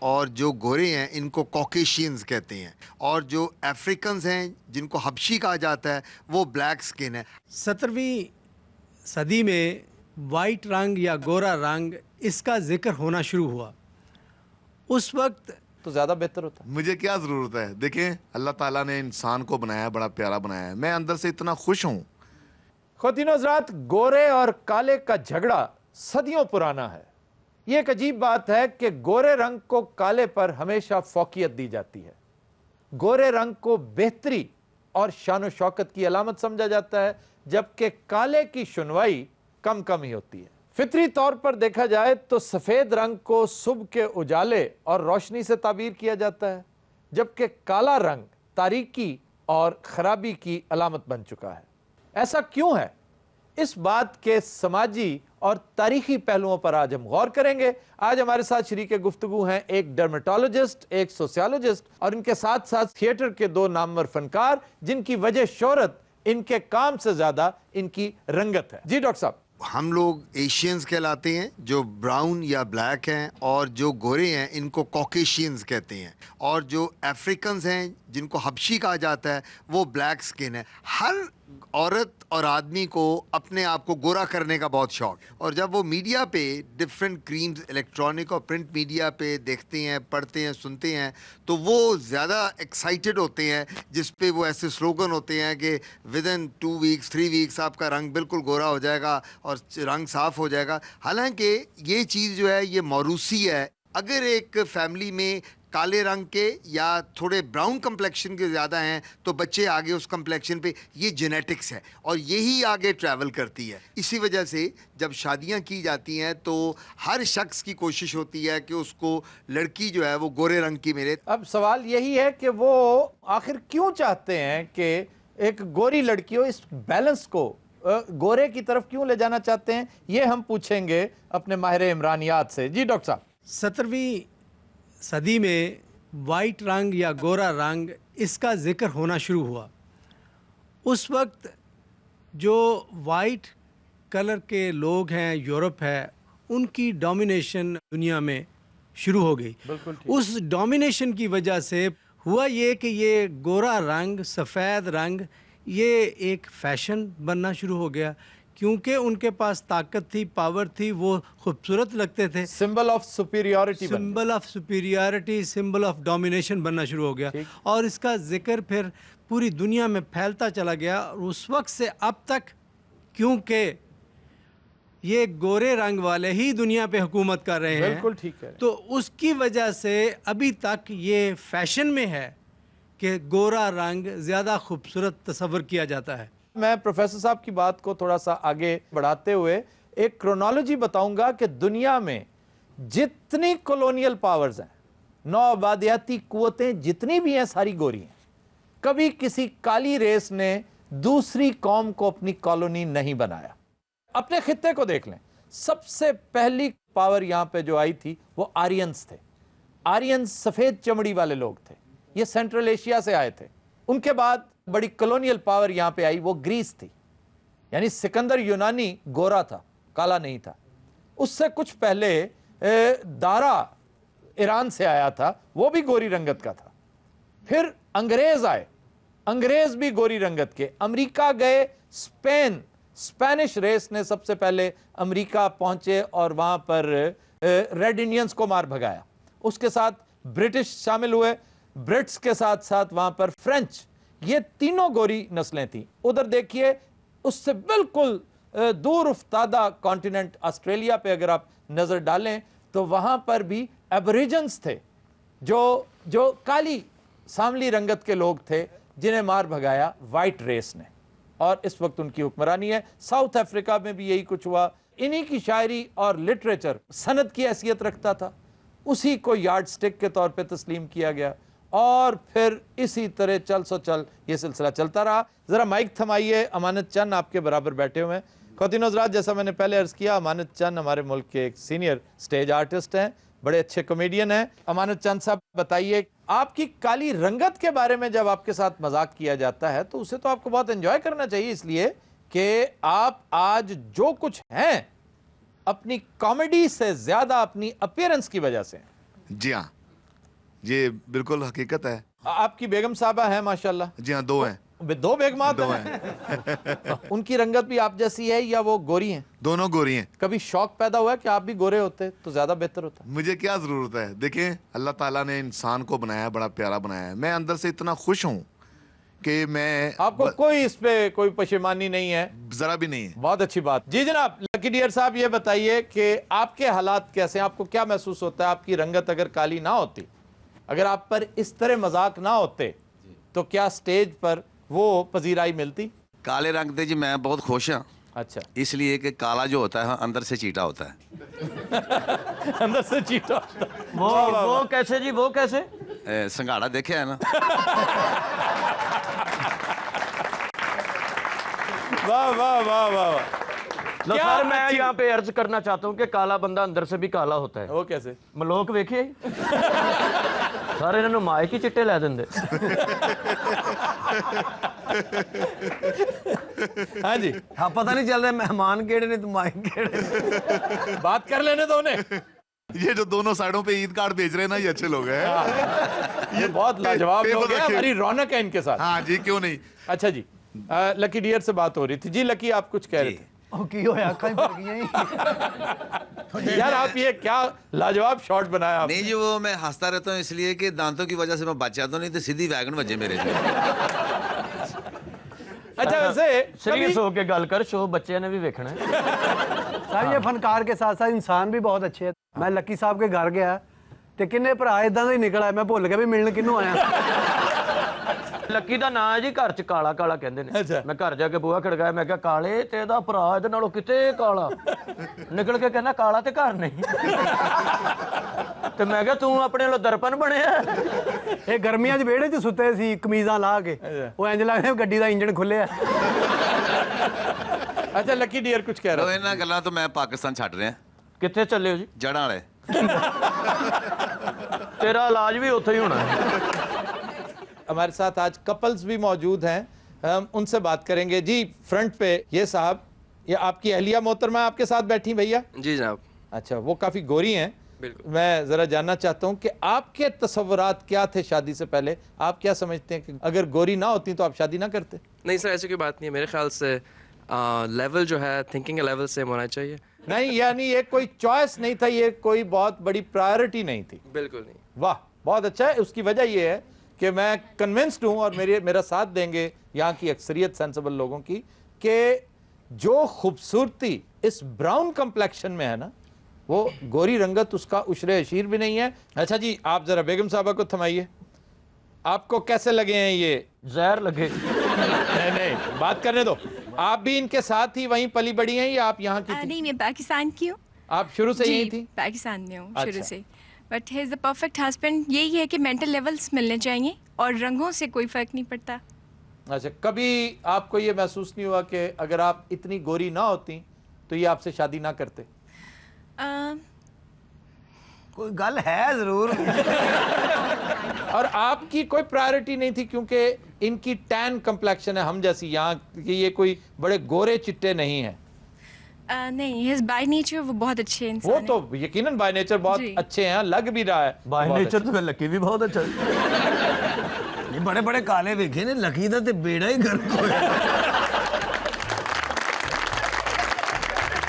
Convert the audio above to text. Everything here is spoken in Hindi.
और जो गोरे हैं इनको कॉकेशियंस कहते हैं, और जो अफ्रीकन्स हैं जिनको हबशी कहा जाता है वो ब्लैक स्किन है। 17वीं सदी में वाइट रंग या गोरा रंग इसका जिक्र होना शुरू हुआ। उस वक्त तो ज़्यादा बेहतर होता। मुझे क्या ज़रूरत है? देखें, अल्लाह ताला ने इंसान को बनाया, बड़ा प्यारा बनाया है, मैं अंदर से इतना खुश हूँ। ख़वातीनो हज़रात, गोरे और काले का झगड़ा सदियों पुराना है। ये एक अजीब बात है कि गोरे रंग को काले पर हमेशा फौकियत दी जाती है। गोरे रंग को बेहतरी और शान शौकत की अलामत समझा जाता है, जबकि काले की सुनवाई कम कम ही होती है। फितरी तौर पर देखा जाए तो सफ़ेद रंग को सुबह के उजाले और रोशनी से ताबीर किया जाता है, जबकि काला रंग तारीकी और ख़राबी की अलामत बन चुका है। ऐसा क्यों है? इस बात के समाजी और तारीखी पहलुओं पर आज हम गौर करेंगे। आज हमारे साथ शरीके गुफ्तगू हैं एक डर्मेटोलॉजिस्ट, एक सोशियोलॉजिस्ट और इनके साथ साथ थिएटर के दो नामवर फनकार, जिनकी वजह शोहरत इनके काम से ज्यादा इनकी रंगत है। जी डॉक्टर साहब। हम लोग एशियंस कहलाते हैं जो ब्राउन या ब्लैक हैं, और जो गोरे हैं इनको कॉकेशियंस कहते हैं, और जो अफ्रीकन्स हैं जिनको हबशी कहा जाता है वो ब्लैक स्किन है। हर औरत और आदमी को अपने आप को गोरा करने का बहुत शौक, और जब वो मीडिया पे डिफरेंट क्रीम्स इलेक्ट्रॉनिक और प्रिंट मीडिया पे देखते हैं, पढ़ते हैं, सुनते हैं, तो वो ज़्यादा एक्साइटेड होते हैं, जिस पे वो ऐसे स्लोगन होते हैं कि विद इन 2 वीक्स 3 वीक्स आपका रंग बिल्कुल गोरा हो जाएगा और रंग साफ़ हो जाएगा। हालांकि ये चीज़ जो है ये मौरूसी है। अगर एक फैमिली में काले रंग के या थोड़े ब्राउन कम्प्लेक्शन के ज़्यादा हैं तो बच्चे आगे उस कम्प्लेक्शन पे, ये जेनेटिक्स है और यही आगे ट्रैवल करती है। इसी वजह से जब शादियां की जाती हैं तो हर शख्स की कोशिश होती है कि उसको लड़की जो है वो गोरे रंग की मिले। अब सवाल यही है कि वो आखिर क्यों चाहते हैं कि एक गोरी लड़की हो, इस बैलेंस को गोरे की तरफ क्यों ले जाना चाहते हैं, ये हम पूछेंगे अपने माहिर इमरानियात से। जी डॉक्टर साहब। 17वीं सदी में वाइट रंग या गोरा रंग इसका जिक्र होना शुरू हुआ। उस वक्त जो वाइट कलर के लोग हैं, यूरोप है, उनकी डोमिनेशन दुनिया में शुरू हो गई। उस डोमिनेशन की वजह से हुआ ये कि ये गोरा रंग, सफ़ेद रंग, ये एक फैशन बनना शुरू हो गया, क्योंकि उनके पास ताकत थी, पावर थी, वो खूबसूरत लगते थे। Symbol of superiority, symbol of superiority, symbol of domination बनना शुरू हो गया, और इसका जिक्र फिर पूरी दुनिया में फैलता चला गया। और उस वक्त से अब तक, क्योंकि ये गोरे रंग वाले ही दुनिया पे हुकूमत कर रहे हैं, बिल्कुल ठीक है, तो उसकी वजह से अभी तक ये फैशन में है कि गोरा रंग ज़्यादा खूबसूरत तस्वर किया जाता है। मैं प्रोफेसर साहब की बात को थोड़ा सा आगे बढ़ाते हुए एक क्रोनोलॉजी बताऊंगा कि दुनिया में जितनी कॉलोनियल पावर्स हैं, नौआबादियाती कुव्वतें जितनी भी हैं, सारी गोरी हैं। कभी किसी काली रेस ने दूसरी कौम को अपनी कॉलोनी नहीं बनाया। अपने खित्ते को देख लें, सबसे पहली पावर यहां पे जो आई थी वो आर्यंस थे। आर्यंस सफेद चमड़ी वाले लोग थे, ये सेंट्रल एशिया से आए थे। उनके बाद बड़ी कॉलोनियल पावर यहां पे आई, वो ग्रीस थी। यानी सिकंदर यूनानी गोरा था, काला नहीं था। उससे कुछ पहले दारा ईरान से आया था, वो भी गोरी रंगत का था। फिर अंग्रेज आए, अंग्रेज भी गोरी रंगत के। अमेरिका गए, स्पेन, स्पेनिश रेस ने सबसे पहले अमेरिका पहुंचे और वहां पर रेड इंडियंस को मार भगाया। उसके साथ ब्रिटिश शामिल हुए, ब्रिट्स के साथ साथ वहां पर फ्रेंच, ये तीनों गोरी नस्लें थी। उधर देखिए, उससे बिल्कुल दूर उफ्तादा कॉन्टिनेंट ऑस्ट्रेलिया पे अगर आप नजर डालें तो वहां पर भी एबोरिजिन्स थे, जो काली सांवली रंगत के लोग थे, जिन्हें मार भगाया वाइट रेस ने, और इस वक्त उनकी हुक्मरानी है। साउथ अफ्रीका में भी यही कुछ हुआ। इन्हीं की शायरी और लिटरेचर सनद की हैसियत रखता था, उसी को यार्ड स्टिक के तौर पे तस्लीम किया गया, और फिर इसी तरह चल सो चल ये सिलसिला चलता रहा। ज़रा माइक थमाइए, अमानत चंद आपके बराबर बैठे हुए हैं। ख़वातीन हज़रात, जैसा मैंने पहले अर्ज़ किया, अमानत चंद हमारे मुल्क के एक सीनियर स्टेज आर्टिस्ट हैं, बड़े अच्छे कॉमेडियन हैं। अमानत चंद साहब, बताइए, आपकी काली रंगत के बारे में जब आपके साथ मजाक किया जाता है तो उसे तो आपको बहुत एंजॉय करना चाहिए, इसलिए कि आप आज जो कुछ हैं अपनी कॉमेडी से ज़्यादा अपनी अपीयरेंस की वजह से। जी हाँ, ये बिल्कुल हकीकत है। आपकी बेगम साहबा है माशाल्लाह? जी हाँ, 2 हैं। दो बेगमात दो हैं। उनकी रंगत भी आप जैसी है या वो गोरी हैं? दोनों गोरी हैं। कभी शौक पैदा हुआ कि आप भी गोरे होते तो ज्यादा बेहतर होता? मुझे क्या जरूरत है, देखें अल्लाह ताला ने इंसान को बनाया, बड़ा प्यारा बनाया है। मैं अंदर से इतना खुश हूँ कि मैं आपको कोई इस पे कोई पशेमानी नहीं है? जरा भी नहीं है। बहुत अच्छी बात। जी जनाब, लकी डियर साहब ये बताइए कि आपके हालात कैसे हैं? आपको क्या महसूस होता है? आपकी रंगत अगर काली ना होती, अगर आप पर इस तरह मजाक ना होते, तो क्या स्टेज पर वो पजीराई मिलती? काले रंग दे जी मैं बहुत खुश हाँ। अच्छा, इसलिए कि काला जो होता है अंदर से चीटा होता है। अंदर से चीटा होता है। वो कैसे जी, वो कैसे? संघाड़ा देखे है ना। वाह वाह वाह वाह। लो क्या सर, मैं अच्छी- यहाँ पे अर्ज करना चाहता हूँ कि काला बंदा अंदर से भी काला होता है। वो कैसे? मलोक वेखे सारे इन्होंने माइक ही चिट्टे लै देंगे। हाँ जी, हाँ, पता नहीं चल रहा मेहमान केड़े ने तो माइक केड़े। बात कर लेने दो उन्हें। ये जो दोनों साइडों पे ईद कार्ड भेज रहे हैं ना, ये अच्छे लोग हैं। ये बहुत लाजवाब टेबल लोग हैं, रखे। हमारी रौनक है इनके साथ। हाँ जी, क्यों नहीं। अच्छा जी, लकी डियर से बात हो रही थी। जी लकी, आप कुछ कह रहे थे? ओ की होया कहीं पर गई। यार आप ये क्या लाजवाब शॉट बनाया आप। नहीं जी, वो मैं हंसता रहता हूँ इसलिए कि दांतों की वजह से मैं बच जाता हूँ, नहीं तो सीधी वैगन बजे मेरे से। अच्छा वैसे सीरियस होके गल कर, शो बच्चे ने भी वेखना है। सर ये फनकार के साथ साथ इंसान भी बहुत अच्छे है। मैं लकी साहब के घर गया ते किन्ने भरा इदां दा ही निकल आया, मैं भुल गया भी मिलने किन्नू आया। लकी ਦਾ ਨਾਂ ਹੈ ਜੀ ਘਰ ਚ ਕਾਲਾ ਕਾਲਾ ਕਹਿੰਦੇ ਨੇ। ਅੱਛਾ। ਮੈਂ ਘਰ ਜਾ ਕੇ ਬੂਹਾ ਖੜਕਾਇਆ, ਮੈਂ ਕਿਹਾ ਕਾਲੇ ਤੇ ਇਹਦਾ ਭਰਾ ਇਹਦੇ ਨਾਲੋਂ ਕਿਤੇ ਕਾਲਾ। ਨਿਕਲ ਕੇ ਕਹਿੰਦਾ ਕਾਲਾ ਤੇ ਘਰ ਨਹੀਂ। ਤੇ ਮੈਂ ਕਿਹਾ ਤੂੰ ਆਪਣੇ ਲੋ ਦਰਪਨ ਬਣਿਆ। ਇਹ ਗਰਮੀਆਂ 'ਚ ਵਿਹੜੇ 'ਚ ਸੁੱਤੇ ਸੀ ਕਮੀਜ਼ਾਂ ਲਾ ਕੇ, ਉਹ ਇੰਜ ਲੱਗਦਾ ਗੱਡੀ ਦਾ ਇੰਜਣ ਖੁੱਲਿਆ। अच्छा लकी डियर कुछ कह ਲੋ रहे ਇਹਨਾਂ ਗੱਲਾਂ ਤੋਂ ਮੈਂ ਪਾਕਿਸਤਾਨ ਛੱਡ ਰਿਹਾ, ਕਿੱਥੇ ਚੱਲੇ ਹੋ ਜੀ? ਜੜਾਂ ਵਾਲੇ। ਤੇਰਾ ਇਲਾਜ ਵੀ ਉੱਥੇ ਹੀ ਹੋਣਾ ਹੈ। हमारे साथ आज कपल्स भी मौजूद हैं, हम उनसे बात करेंगे। जी फ्रंट पे ये साहब, ये आपकी अहलिया मोहतरमा आपके साथ बैठी भैया? जी जनाब। अच्छा, वो काफ़ी गोरी हैं। बिल्कुल। मैं ज़रा जानना चाहता हूँ कि आपके तस्वुरात क्या थे शादी से पहले? आप क्या समझते हैं कि अगर गोरी ना होती तो आप शादी ना करते? नहीं सर, ऐसी कोई बात नहीं है। मेरे ख्याल से लेवल जो है, थिंकिंग का लेवल सेम होना चाहिए। नहीं, यानी ये कोई चॉइस नहीं था, ये कोई बहुत बड़ी प्रायोरिटी नहीं थी। बिल्कुल नहीं। वाह, बहुत अच्छा है। उसकी वजह ये है कि मैं कन्विंस्ड हूँ और मेरा साथ देंगे यहाँ की अक्सरियत सेंसिबल लोगों की, कि जो खूबसूरती इस ब्राउन कम्प्लेक्शन में है ना, वो गोरी रंगत उसका उशरे अशीर भी नहीं है। अच्छा जी, आप ज़रा बेगम साहबा को थमाइए, आपको कैसे लगे हैं ये? ਜ਼ਹਿਰ ਲੱਗੇ। नहीं, बात करने दो। आप भी इनके साथ ही वहीं पली बड़ी हैं या आप यहाँ की थी? नहीं, मैं पाकिस्तान की हूँ। आप शुरू से यहीं जी, थी? पाकिस्तान में हूँ शुरू अच्छा। से। But he is the perfect husband. यही है कि मेंटल लेवल्स मिलने चाहिए और रंगों से कोई फ़र्क नहीं पड़ता। अच्छा, कभी आपको ये महसूस नहीं हुआ कि अगर आप इतनी गोरी ना होती तो ये आपसे शादी ना करते? कोई गल है जरूर। और आपकी कोई प्रायोरिटी नहीं थी क्योंकि इनकी टैन कम्प्लेक्शन है हम जैसी, यहाँ कि ये कोई बड़े गोरे चिट्टे नहीं हैं। नहीं, हिज बाय नेचर वो बहुत अच्छे इंसान वो हैं। तो यकीनन बाय नेचर बहुत जी। अच्छे हैं, लग भी रहा है बाय बहुत नेचर तो फिर लकी भी बहुत अच्छा। नहीं बड़े बड़े काले वेखे ने, लकी दा ते बेड़ा ही गर्क होया।